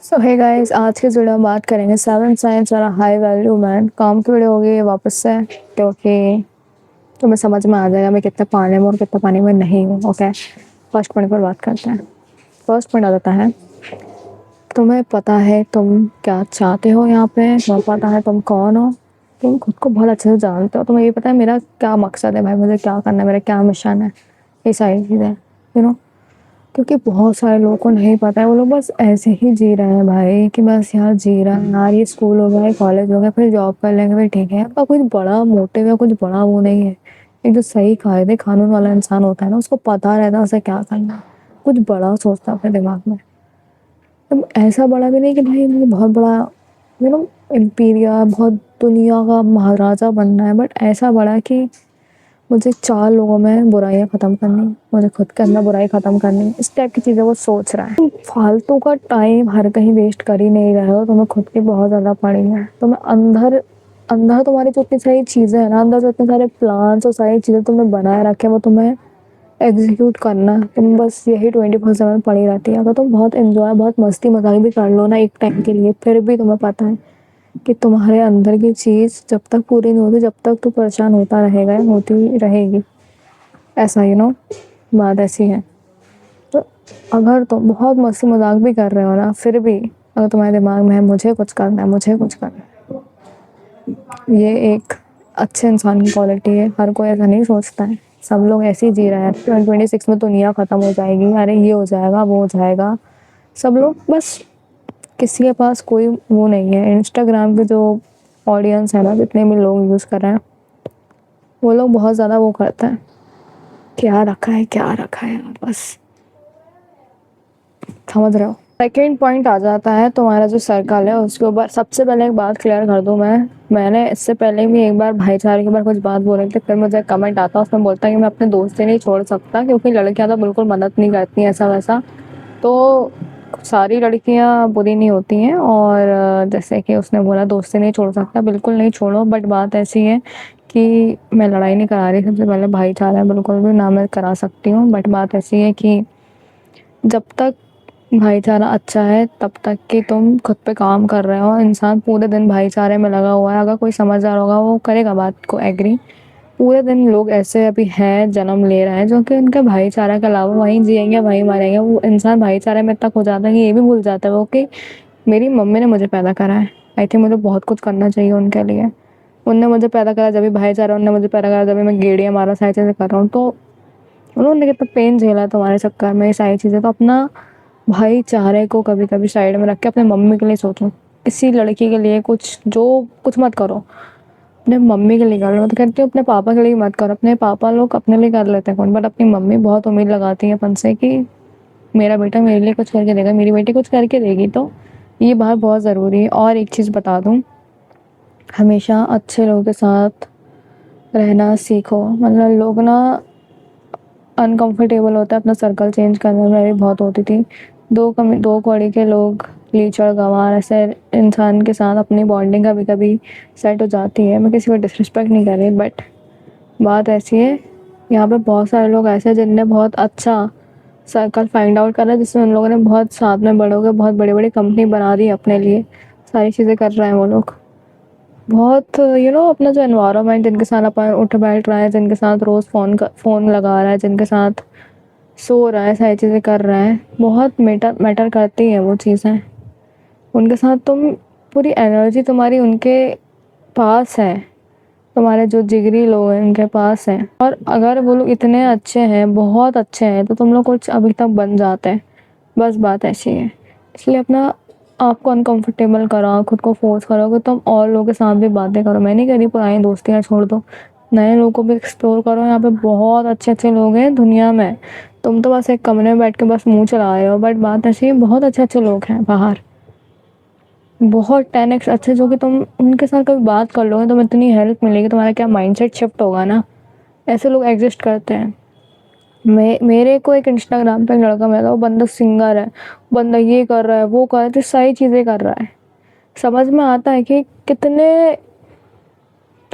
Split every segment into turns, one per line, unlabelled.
सो hey guys, आज के video में बात करेंगे सेवन साइंस और हाई वैल्यू मैन। काम की वीडियो होगी ये वापस से, क्योंकि तुम्हें समझ में आ जाएगा मैं कितने पानी में और कितने पानी में नहीं हूँ। ओके, फर्स्ट पॉइंट पर बात करते हैं। फर्स्ट पॉइंट आ जाता है, तुम्हें पता है तुम क्या चाहते हो यहाँ पे, तुम्हें पता है तुम कौन हो, तुम खुद को बहुत अच्छे से जानते हो। तुम्हें ये पता है मेरा क्या मकसद है, भाई मुझे क्या करना है, मेरा क्या मिशन है, ये सारी चीज़ें क्योंकि बहुत सारे लोगों को नहीं पता है। वो लोग बस ऐसे ही जी रहे हैं भाई, कि बस यार जी रहा है यार, ये स्कूल हो गया, कॉलेज हो गया, फिर जॉब कर लेंगे, फिर ठीक है। आपका कुछ बड़ा मोटिव या कुछ बड़ा वो नहीं है। एक जो सही कायदे कानून वाला इंसान होता है ना, उसको पता रहता है उसे क्या करना है, कुछ बड़ा सोचता है अपने दिमाग में। तो ऐसा बड़ा भी नहीं कि भाई मुझे बहुत बड़ा इम्पीरिया, बहुत दुनिया का महाराजा बनना है, बट ऐसा बड़ा कि मुझे 4 लोगों में बुराइयाँ ख़त्म करनी, मुझे खुद के अंदर बुराई ख़त्म करनी, इस टाइप की चीज़ें वो सोच रहा है। तुम फालतू का टाइम हर कहीं वेस्ट कर ही नहीं रहे हो, तुम्हें खुद की बहुत ज़्यादा पड़ी है। तुम्हें अंदर अंदर तुम्हारी जो इतनी सारी चीज़ें हैं ना, अंदर जो इतने सारे प्लान्स और सारी चीज़ें तुमने बनाए रखे, वो तुम्हें एग्जीक्यूट करना है। तुम बस यही 24/7 पड़ी रहती है। अगर तुम बहुत एंजॉय, बहुत मस्ती मजाक भी कर लो ना एक टाइम के लिए, फिर भी तुम्हें पता है कि तुम्हारे अंदर की चीज़ जब तक पूरी नहीं होती, जब तक तू परेशान होता रहेगा, होती रहेगी। ऐसा बात ऐसी है। तो अगर तुम बहुत मस्ती मजाक भी कर रहे हो ना, फिर भी अगर तुम्हारे दिमाग में है मुझे कुछ करना है, मुझे कुछ करना है, ये एक अच्छे इंसान की क्वालिटी है। हर कोई ऐसा नहीं सोचता है, सब लोग ऐसे ही जी रहे हैं। 2026 में दुनिया ख़त्म हो जाएगी, अरे ये हो जाएगा, वो हो जाएगा, सब लोग बस, किसी के पास कोई वो नहीं है। इंस्टाग्राम के जो ऑडियंस है ना, जितने भी लोग यूज़ कर रहे हैं, वो लोग बहुत ज़्यादा वो करते हैं, क्या रखा है क्या रखा है यार, बस समझ रहे हो। सेकेंड पॉइंट आ जाता है तुम्हारा जो सर्कल है उसके ऊपर। सबसे पहले एक बात क्लियर कर दूं, मैंने इससे पहले भी एक बार भाईचारे के ऊपर कुछ बात बोल रही थी, फिर मुझे कमेंट आता उसमें बोलता कि मैं अपने दोस्त से नहीं छोड़ सकता क्योंकि लड़कियां तो बिल्कुल मदद नहीं करती ऐसा वैसा। तो सारी लड़कियां बुरी नहीं होती हैं, और जैसे कि उसने बोला दोस्त से नहीं छोड़ सकता, बिल्कुल नहीं छोड़ो, बट बात ऐसी है कि मैं लड़ाई नहीं करा रही। सबसे पहले भाईचारा है, बिल्कुल भी ना मैं करा सकती हूँ, बट बात ऐसी है कि जब तक भाईचारा अच्छा है तब तक कि तुम खुद पे काम कर रहे हो। इंसान पूरे दिन भाईचारे में लगा हुआ है, अगर कोई समझदार होगा वो करेगा बात को एग्री। पूरे दिन लोग ऐसे अभी हैं, जन्म ले रहे हैं, जो कि उनके भाईचारा के अलावा वहीं जिएंगे वहीं मरेंगे। वो इंसान भाईचारे में तक हो जाता है कि ये भी भूल जाता है वो कि मेरी मम्मी ने मुझे पैदा करा है, आई थिंक मुझे बहुत कुछ करना चाहिए उनके लिए। उनने मुझे पैदा करा जब भी भाईचारा, उनने मुझे पैदा करा जब भी मैं गेड़ियाँ मारा, सारी चीज़ें कर रहा हूँ। तो उन्होंने कितना पेन झेला है तुम्हारे चक्कर में, ये सारी चीज़ें। तो अपना भाईचारे को कभी कभी साइड में रख के अपने मम्मी के लिए सोचो। किसी लड़की के लिए कुछ मत करो, अपने मम्मी के लिए कर लो। तो कहती हूँ अपने पापा के लिए मत करो, अपने पापा लोग अपने लिए कर लेते हैं कौन, बट अपनी मम्मी बहुत उम्मीद लगाती है अपन से कि मेरा बेटा मेरे लिए कुछ करके देगा, मेरी बेटी कुछ करके देगी। तो ये बात बहुत ज़रूरी है। और एक चीज़ बता दूँ, हमेशा अच्छे लोगों के साथ रहना सीखो। मतलब लोग ना अनकंफर्टेबल होता है अपना सर्कल चेंज करने में, भी बहुत होती थी। दो कौड़ी के लोग, लीचड़ गंवार, ऐसे इंसान के साथ अपनी बॉन्डिंग कभी कभी सेट हो जाती है। मैं किसी को डिसरिस्पेक्ट नहीं कर रही, बट बात ऐसी है, यहाँ पे बहुत सारे लोग ऐसे हैं जिनने बहुत अच्छा सर्कल फाइंड आउट करा, जिसमें उन लोगों ने बहुत साथ में बड़े हो गए, बहुत बड़ी बड़ी कंपनी बना दी अपने लिए, सारी चीज़ें कर रहे हैं वो लोग। बहुत अपना जो एनवायरनमेंट, जिनके साथ अपन उठ बैठ रहा है, जिनके साथ रोज़ फ़ोन लगा रहा है, जिनके साथ सो रहा है, सारी चीज़ें कर रहा है, बहुत मैटर करती हैं वो चीज़ें। उनके साथ तुम पूरी एनर्जी तुम्हारी उनके पास है, तुम्हारे जो जिगरी लोग हैं उनके पास हैं। और अगर वो लोग इतने अच्छे हैं, बहुत अच्छे हैं, तो तुम लोग कुछ अभी तक बन जाते हैं। बस बात ऐसी है। इसलिए अपना आपको अनकंफर्टेबल करो, खुद को फोर्स करो कि तुम और लोगों के साथ भी बातें करो। मैं नहीं कह रही पुरानी दोस्तियाँ छोड़ दो, नए लोगों को भी एक्सप्लोर करो। यहाँ पे बहुत अच्छे अच्छे लोग हैं दुनिया में। तुम तो बस एक कमरे में बैठ के बस मुंह चला रहे हो, बट बात ऐसी है, बहुत अच्छे अच्छे लोग हैं बाहर, बहुत 10x अच्छे, जो कि तुम उनके साथ कभी बात कर लोगे तो इतनी हेल्प मिलेगी, तुम्हारा क्या माइंडसेट शिफ्ट होगा ना। ऐसे लोग एग्जिस्ट करते हैं। मेरे को एक इंस्टाग्राम पे एक लड़का मिला था, वो बंदा सिंगर है, बंदा ये कर रहा है, वो कर रहा है, तो सारी चीज़ें कर रहा है। समझ में आता है कि कितने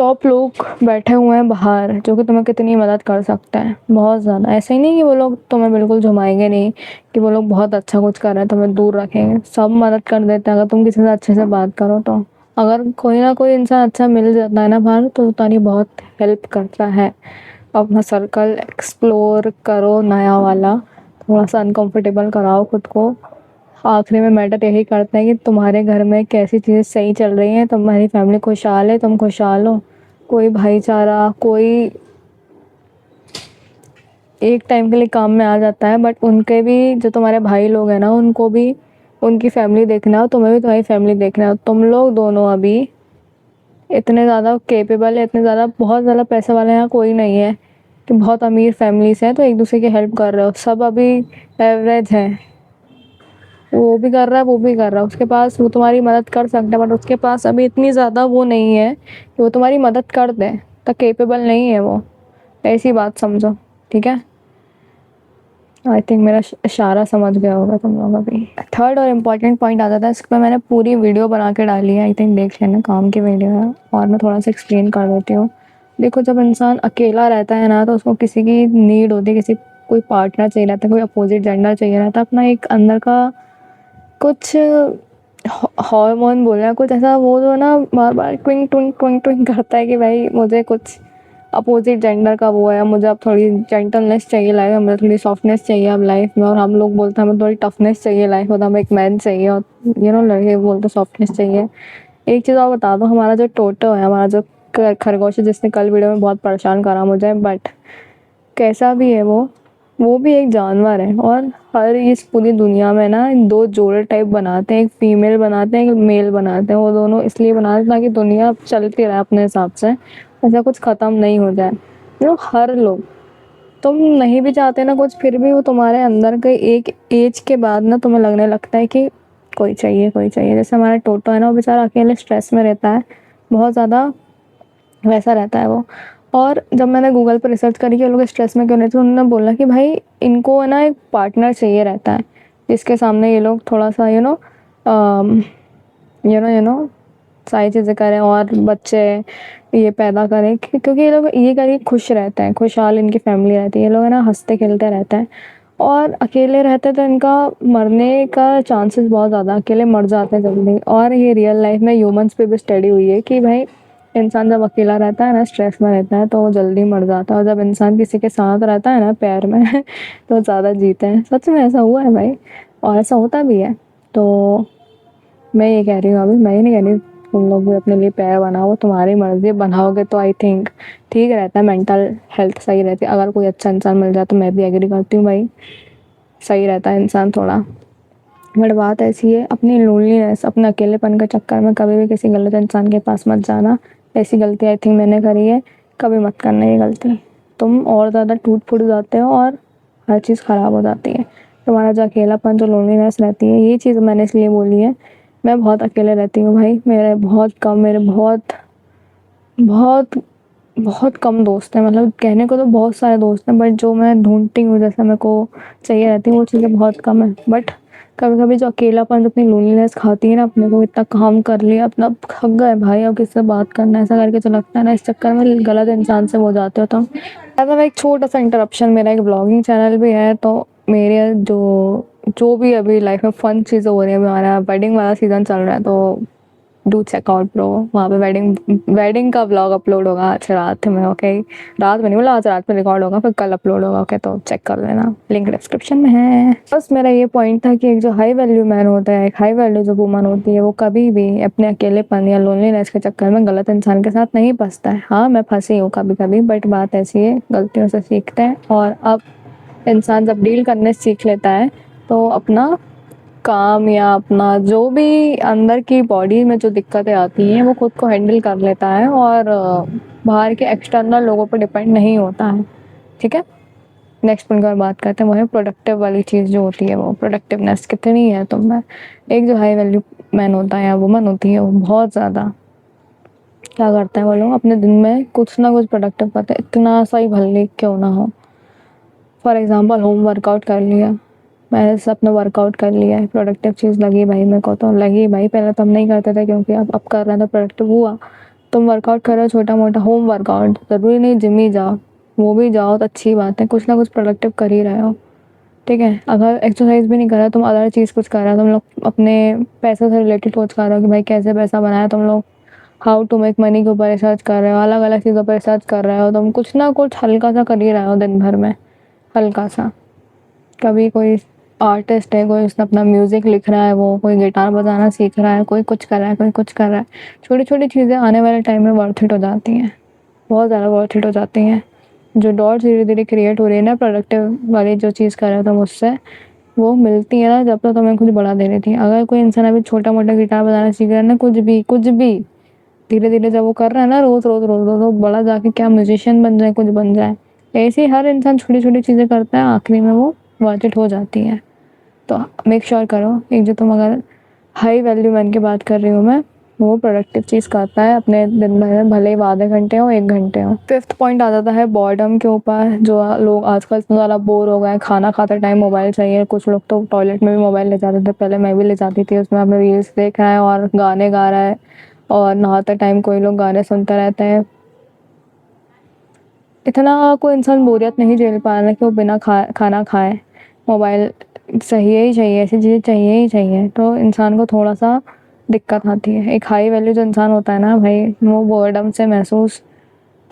टॉप लोग बैठे हुए हैं बाहर जो कि तुम्हें कितनी मदद कर सकते हैं, बहुत ज़्यादा। ऐसा ही नहीं कि वो लोग तुम्हें बिल्कुल झुमाएंगे नहीं, कि वो लोग बहुत अच्छा कुछ कर रहे हैं तुम्हें दूर रखेंगे। सब मदद कर देते हैं अगर तुम किसी से अच्छे से बात करो तो। अगर कोई ना कोई इंसान अच्छा मिल जाता है ना बाहर, तो तुम्हारी बहुत हेल्प करता है। अपना सर्कल एक्सप्लोर करो नया वाला, थोड़ा सा अनकंफर्टेबल कराओ खुद को। आखिरी में मैटर यही करता है कि तुम्हारे घर में कैसी चीज़ें सही चल रही हैं, तुम्हारी फैमिली खुशहाल है, तुम खुशहाल हो। कोई भाईचारा, कोई एक टाइम के लिए काम में आ जाता है, बट उनके भी जो तुम्हारे भाई लोग हैं ना, उनको भी उनकी फैमिली देखना है और तुम्हें भी तुम्हारी फैमिली देखना है। तुम लोग दोनों अभी इतने ज़्यादा केपेबल है, इतने ज़्यादा बहुत ज़्यादा पैसे वाले यहाँ कोई नहीं है कि बहुत अमीर फैमिली से हैं तो एक दूसरे की हेल्प कर रहे हो। सब अभी एवरेज हैं, वो भी कर रहा है वो भी कर रहा है, उसके पास वो तुम्हारी मदद कर सकता है, बट उसके पास अभी इतनी ज़्यादा वो नहीं है कि वो तुम्हारी मदद कर दे, तो केपेबल नहीं है वो। ऐसी बात समझो, ठीक है। आई थिंक मेरा इशारा समझ गया होगा तुम लोग अभी। थर्ड और इम्पॉर्टेंट पॉइंट आ जाता है, इस पर मैंने पूरी वीडियो बना के डाली है, आई थिंक देख लेना, काम की वीडियो है। और मैं थोड़ा सा एक्सप्लेन कर देती हूँ। देखो, जब इंसान अकेला रहता है ना, तो उसको किसी की नीड होती है, किसी कोई पार्टनर चाहिए रहता है, कोई अपोजिट जेंडर चाहिए रहता है। अपना एक अंदर का कुछ हार्मोन बोल रहा है, कुछ ऐसा वो जो ना बार बार ट्विंग ट्विंग ट्विंग ट्विंग करता है कि भाई मुझे कुछ अपोजिट जेंडर का वो है, मुझे अब थोड़ी जेंटलनेस चाहिए लाइफ में, मुझे थोड़ी सॉफ्टनेस चाहिए अब लाइफ में। और हम लोग बोलते हैं हमें थोड़ी टफनेस चाहिए लाइफ में, तो हमें एक मैन चाहिए। और लड़के बोलते सॉफ्टनेस चाहिए। एक चीज़ और बता दो, हमारा जो टोटो है, हमारा जो खरगोश है, जिसने कल वीडियो में बहुत परेशान करा मुझे, बट कैसा भी है वो भी एक जानवर है। और हर इस पूरी दुनिया में ना दो जोड़े टाइप बनाते हैं, एक फीमेल बनाते हैं, एक मेल बनाते हैं। वो दोनों इसलिए बनाते हैं ताकि दुनिया चलती रहे अपने हिसाब से, ऐसा कुछ ख़त्म नहीं हो जाए। हर लोग, तुम नहीं भी चाहते ना कुछ, फिर भी वो तुम्हारे अंदर के एक एज के बाद ना तुम्हें लगने लगता है कि कोई चाहिए कोई चाहिए। जैसे हमारा टोटो है ना, वो बेचारा अकेले स्ट्रेस में रहता है बहुत ज़्यादा, वैसा रहता है वो। और जब मैंने गूगल पर रिसर्च करी कि वो लोग स्ट्रेस में क्यों रहते हैं, तो उन्होंने बोला कि भाई इनको है ना एक पार्टनर चाहिए रहता है, जिसके सामने ये लोग थोड़ा सा यू नो सारी चीज़ें करें और बच्चे ये पैदा करें, क्योंकि ये लोग ये करके खुश रहते हैं, खुशहाल इनकी फैमिली रहती है। ये लोग है ना हंसते खेलते रहते हैं। और अकेले रहते तो इनका मरने का चांसेस बहुत ज़्यादा, अकेले मर जाते हैं जल्दी। और ये रियल लाइफ में ह्यूमंस पे भी स्टडी हुई है कि भाई इंसान जब अकेला रहता है ना, स्ट्रेस में रहता है, तो वो जल्दी मर जाता है। और जब इंसान किसी के साथ रहता है ना पैर में तो ज़्यादा जीते हैं। सच में ऐसा हुआ है भाई, और ऐसा होता भी है। तो मैं ये कह रही हूँ, अभी मैं ये नहीं कह रही तुम लोग भी अपने लिए पैर बनाओ, तुम्हारी मर्जी, बनाओगे तो आई थिंक ठीक रहता है, मेंटल हेल्थ सही रहती है। अगर कोई अच्छा इंसान मिल जाए तो मैं भी एग्री करती हूँ भाई, सही रहता है इंसान थोड़ा। बट बात ऐसी है, अपनी लोनलीनेस, अपने अकेलेपन के चक्कर में कभी भी किसी गलत इंसान के पास मत जाना। ऐसी गलती आई थिंक मैंने करी है, कभी मत करना ये गलती। तुम और ज़्यादा टूट फूट जाते हो और हर चीज़ ख़राब हो जाती है। तुम्हारा जो अकेलापन, जो लोनलीनेस रहती है, ये चीज़ मैंने इसलिए बोली है। मैं बहुत अकेले रहती हूँ भाई, मेरे बहुत बहुत कम दोस्त हैं। मतलब कहने को तो बहुत सारे दोस्त हैं, बट जो मैं ढूंढती हूँ, जैसे मेरे को चाहिए रहती है, वो चीज़ें बहुत कम है। बट कभी कभी जो अकेलापन, जो अपनी लोनलीनेस खाती है ना अपने को, इतना काम कर लिया, अपना थक गए भाई, अब किससे बात करना है, ऐसा करके तो लगता है ना इस चक्कर में गलत इंसान से हो जाते हो तुम। ऐसा एक छोटा सा इंटरप्शन, मेरा एक ब्लॉगिंग चैनल भी है, तो मेरे जो जो भी अभी लाइफ में फन चीज़ें हो रही है, अभी हमारा वेडिंग वाला सीज़न चल रहा है, तो डू चेकआउट ब्रो। वहाँ पे वेडिंग का व्लॉग अपलोड होगा आज रात में, ओके। रात में नहीं, बोला आज रात में रिकॉर्ड होगा, फिर कल अपलोड होगा, ओके। तो चेक कर लेना, लिंक डिस्क्रिप्शन में है। बस मेरा ये पॉइंट था कि एक जो हाई वैल्यू मैन होता है, एक हाई वैल्यू जो वुमन होती है, वो कभी भी अपने अकेलेपन या लोनलीनेस के चक्कर में गलत इंसान के साथ नहीं फंसता है। हाँ, मैं फंसी हूँ कभी कभी, बट बात ऐसी है, गलतियों से सीखते हैं। और अब इंसान जब डील करने सीख लेता है, तो अपना काम या अपना जो भी अंदर की बॉडी में जो दिक्कतें आती हैं, वो खुद को हैंडल कर लेता है और बाहर के एक्सटर्नल लोगों पर डिपेंड नहीं होता है, ठीक है। नेक्स्ट पॉइंट की बात करते हैं, वो है प्रोडक्टिव वाली चीज़ जो होती है, वो प्रोडक्टिवनेस कितनी है तुम में। एक जो हाई वैल्यू मैन होता है या वुमन होती है, वो बहुत ज़्यादा क्या करते हैं, वो लोग अपने दिन में कुछ ना कुछ प्रोडक्टिव करते हैं, इतना सा ही भले क्यों ना हो। फॉर एग्जाम्पल, होम वर्कआउट कर लिया, मैंने से अपना वर्कआउट कर लिया है, प्रोडक्टिव चीज़ लगी भाई मेरे को, तो लगी भाई। पहले तो हम नहीं करते थे, क्योंकि अब कर रहे हैं तो प्रोडक्टिव हुआ। तुम वर्कआउट करो, छोटा मोटा होम वर्कआउट, ज़रूरी नहीं जिम ही जाओ, वो भी जाओ तो अच्छी बात है, कुछ ना कुछ प्रोडक्टिव कर ही रहे हो, ठीक है। अगर एक्सरसाइज भी नहीं कर रहे तुम, अदर चीज़ कुछ कर रहे हो, तुम लोग अपने पैसों से रिलेटेड सोच कर रहे हो कि भाई कैसे पैसा बनाया, तुम लोग हाउ टू मेक मनी के ऊपर रिसर्च कर रहे हो, अलग अलग चीज़ों पर रिसर्च कर रहे हो, तुम कुछ ना कुछ हल्का सा कर ही रहे हो दिन भर में, हल्का सा। कभी कोई आर्टिस्ट है, कोई उसने अपना म्यूज़िक लिख रहा है, वो कोई गिटार बजाना सीख रहा है, कोई कुछ कर रहा है, कोई कुछ कर रहा है। छोटी छोटी चीज़ें आने वाले टाइम में वर्थ इट हो जाती हैं, बहुत ज़्यादा वर्थ इट हो जाती हैं। जो डॉट्स धीरे धीरे क्रिएट हो रही है ना, प्रोडक्टिव वाली जो चीज़ कर रहे हो तुम उससे, वो मिलती है ना जब तक तुम्हें कुछ बड़ा दे रही थी। अगर कोई इंसान अभी छोटा मोटा गिटार बजाना सीख रहा है ना, कुछ भी धीरे धीरे जब वो कर रहा है ना, रोज रोज रोज रोज, वो बड़ा जाके क्या म्यूजिशियन बन जाए, कुछ बन जाए। ऐसे ही हर इंसान छोटी छोटी चीज़ें करता है, आखिरी में वो वर्थ इट हो जाती है। तो मेक श्योर करो, एक जो तुम अगर हाई वैल्यू मैन की बात कर रही हूँ मैं, वो प्रोडक्टिव चीज़ करता है अपने दिन भर में, भले ही वो आधे घंटे हो 1 घंटे हो। 5th पॉइंट आ जाता है बॉर्डम के ऊपर। जो लोग आजकल इतना ज़्यादा बोर हो गए, खाना खाते टाइम मोबाइल चाहिए, कुछ लोग तो टॉयलेट में भी मोबाइल ले जाते थे, पहले मैं भी ले जाती थी, उसमें अपने रील्स देख रहा है और गाने गा रहा है, और नहाते टाइम कोई लोग गाने सुनते रहते हैं। इतना कोई इंसान बोरियत नहीं झेल पा रहा कि वो बिना खाना खाए मोबाइल चाहिए ही चाहिए, ऐसी चीज़ें चाहिए ही चाहिए, तो इंसान को थोड़ा सा दिक्कत आती है। एक हाई वैल्यू जो इंसान होता है ना भाई, वो बोर्डम से महसूस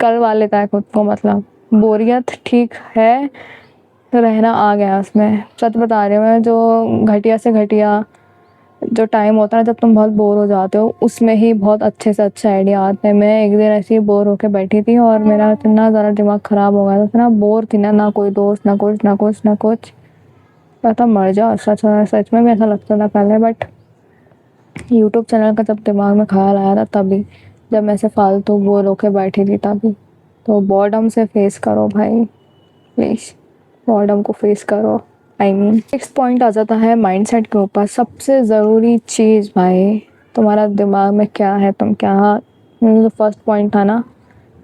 करवा लेता है खुद को, मतलब बोरियत ठीक है, रहना आ गया उसमें। सच बता रही हूँ मैं, जो घटिया से घटिया जो टाइम होता है जब तुम बहुत बोर हो जाते हो, उसमें ही बहुत अच्छे से अच्छे आइडिया आते हैं। मैं एक दिन ऐसे ही बोर होकर बैठी थी और मेरा इतना ज़्यादा दिमाग ख़राब हो गया था, इतना बोर थी ना, ना कोई दोस्त, ना कुछ ना कुछ ना कुछ, पता मर जाओ। सच में भी ऐसा लगता था पहले, बट यूट्यूब चैनल का जब दिमाग में ख्याल आया था तभी, जब मैं ऐसे फालतू बोर होकर बैठी थी तभी। तो बॉर्डम से फेस करो भाई, प्लीज़ बॉर्डम को फेस करो। आई मीन 6 पॉइंट आ जाता है माइंडसेट के ऊपर। सबसे ज़रूरी चीज़ भाई, तुम्हारा दिमाग में क्या है, तुम क्या, जो फर्स्ट पॉइंट था ना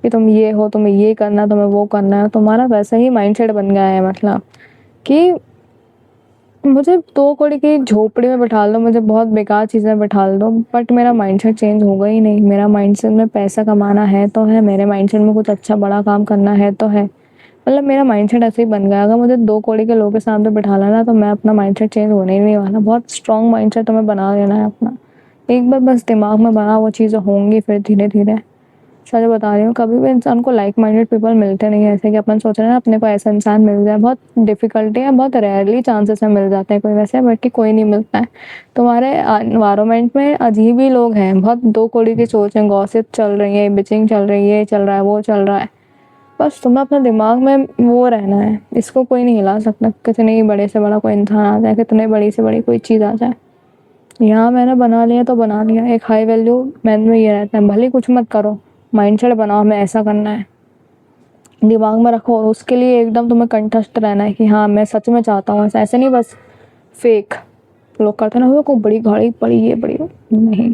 कि तुम ये हो, तुम्हें ये करना है, तुम्हें वो करना है, तुम्हारा वैसा ही माइंडसेट बन गया है। मतलब कि मुझे 2 कौड़ी की झोपड़ी में बैठा दो, मुझे बहुत बेकार चीज़ें बैठा दो, बट मेरा माइंडसेट चेंज होगा ही नहीं। मेरा माइंडसेट में पैसा कमाना है तो है, मेरे माइंडसेट में कुछ अच्छा बड़ा काम करना है तो है। मतलब मेरा माइंडसेट ऐसे ही बन गया। अगर मुझे 2 कौड़ी के लोगों के सामने बैठा लेना, तो मैं अपना माइंडसेट चेंज होने ही नहीं वाला। बहुत स्ट्रॉन्ग माइंडसेट तुम्हें बना लेना है अपना, एक बार बस दिमाग में बना, वो चीज़ें होंगी फिर धीरे धीरे। सच बता रही हूँ, कभी भी इंसान को लाइक माइंडेड पीपल मिलते नहीं है। ऐसे कि अपन सोच रहे हैं ना अपने को ऐसा इंसान मिल जाए, बहुत डिफिकल्टी है, बहुत रेयरली चांसेस में मिल जाते हैं कोई वैसे, बल्कि कोई नहीं मिलता है। तुम्हारे एनवायरनमेंट में अजीब ही लोग हैं, बहुत 2 कौड़ी की सोच है, गॉसिप चल रही है, बिचिंग चल रही है, ये चल रहा है, वो चल रहा है। बस तुम्हें अपने दिमाग में वो रहना है, इसको कोई नहीं हिला सकता। कितने ही बड़े से बड़ा कोई इंसान आ जाए, कितने बड़ी से बड़ी कोई चीज़ आ जाए, यहाँ मैंने बना लिया तो बना लिया। एक हाई वैल्यू मैन में ये रहता है, भले ही कुछ मत करो, माइंडसेट बनाओ हमें ऐसा करना है, दिमाग में रखो, और उसके लिए एकदम तुम्हें कंठस्थ रहना है कि हाँ मैं सच में चाहता हूँ ऐसा। ऐसे नहीं बस फेक लोग करते ना, को बड़ी गाड़ी पड़ी, ये बड़ी, नहीं,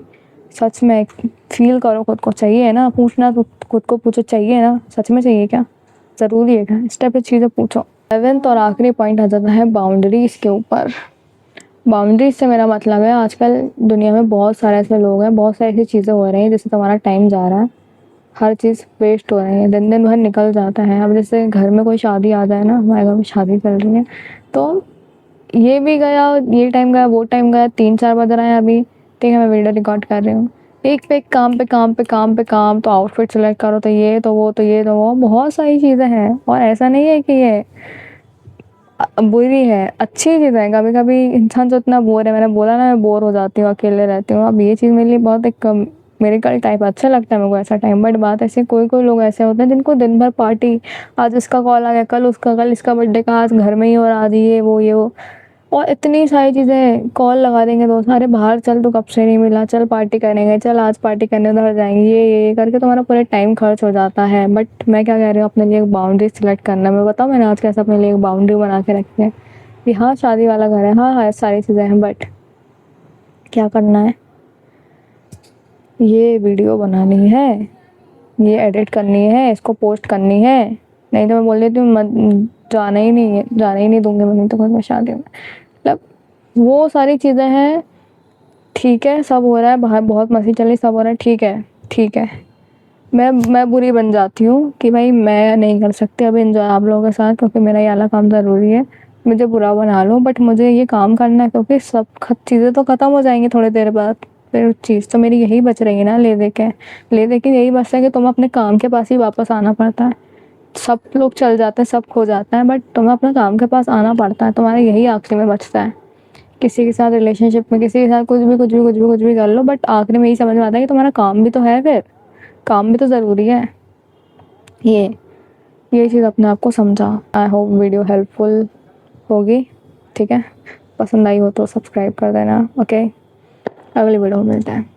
सच में फील करो खुद को। चाहिए ना पूछना तो खुद को पूछो, चाहिए ना, सच में चाहिए क्या, ज़रूरी है क्या, इस टाइप की चीज़ें पूछो। 7th और आखिरी पॉइंट आ जाता है बाउंड्रीज़ के ऊपर। बाउंड्रीज से मेरा मतलब है, आजकल दुनिया में बहुत सारे ऐसे लोग हैं, बहुत सारी ऐसी चीज़ें हो रही हैं जिससे तुम्हारा टाइम जा रहा है, हर चीज़ वेस्ट हो रही है, दिन दिन भर निकल जाता है। अब जैसे घर में कोई शादी आ जाए ना, हमारे घर में शादी चल रही है, तो ये भी गया, ये टाइम गया, वो टाइम गया, 3-4 बज रहे हैं अभी, ठीक है मैं वीडियो रिकॉर्ड कर रही हूँ, एक पे एक काम पे काम पे काम पे काम, तो आउटफिट सेलेक्ट करो, तो ये तो वो, तो ये तो वो, बहुत सारी चीज़ें हैं। और ऐसा नहीं है कि ये बुरी है, अच्छी चीज़ है। कभी कभी इंसान जो इतना बोर है, मैंने बोला ना मैं बोर हो जाती हूँ, अकेले रहती हूँ, अब ये चीज़ मेरे लिए बहुत एक मेरिकल टाइप अच्छा लगता है मेरे को ऐसा टाइम। बट बात ऐसे, कोई कोई लोग ऐसे होते हैं जिनको दिन भर पार्टी, आज इसका कॉल आ गया, कल उसका, कल इसका बर्थडे का, आज घर में ही, और आज ये वो, और इतनी सारी चीज़ें, कॉल लगा देंगे दोस्त, अरे बाहर चल, तो कब से नहीं मिला, चल पार्टी करेंगे, चल आज पार्टी करने उधर जाएंगे, ये करके तुम्हारा पूरा टाइम खर्च हो जाता है। बट मैं क्या कह रही हूँ, अपने लिए एक बाउंड्री सेलेक्ट करना। मैं बताऊँ मैंने आज कैसे अपने लिए एक बाउंड्री बना के रखी है कि हाँ शादी वाला घर है, हाँ हाँ सारी चीज़ें हैं, बट क्या करना है, ये वीडियो बनानी है, ये एडिट करनी है, इसको पोस्ट करनी है, नहीं तो मैं बोल देती हूँ जाना ही नहीं है, जाना ही नहीं दूंगी मैं, नहीं तो मैं शादी में। मतलब वो सारी चीज़ें हैं, ठीक है सब हो रहा है बाहर, बहुत मस्ती चल रही, सब हो रहा है, ठीक है ठीक है, मैं बुरी बन जाती हूँ कि भाई मैं नहीं कर सकती अभी एंजॉय आप लोगों के साथ, क्योंकि मेरा ये वाला काम ज़रूरी है। मुझे बुरा बना लो बट मुझे ये काम करना है, क्योंकि सब चीज़ें तो ख़त्म हो जाएंगी थोड़ी देर बाद। फिर चीज़ तो मेरी यही बच रही है ना, ले दे के यही बचता है कि तुम्हें अपने काम के पास ही वापस आना पड़ता है। सब लोग चल जाते हैं, सब खो जाता है, बट तुम्हें अपने काम के पास आना पड़ता है। तुम्हारा यही आखिरी में बचता है। किसी के साथ रिलेशनशिप में किसी के साथ कुछ भी कर लो, बट आखिरी में यही समझ में आता है कि तुम्हारा काम भी तो है, फिर काम भी तो ज़रूरी है। ये ये चीज़ अपने आप को समझा। आई होप वीडियो हेल्पफुल होगी। ठीक है, पसंद आई हो तो सब्सक्राइब कर देना। ओके, अगली वीडियो में मिलते हैं।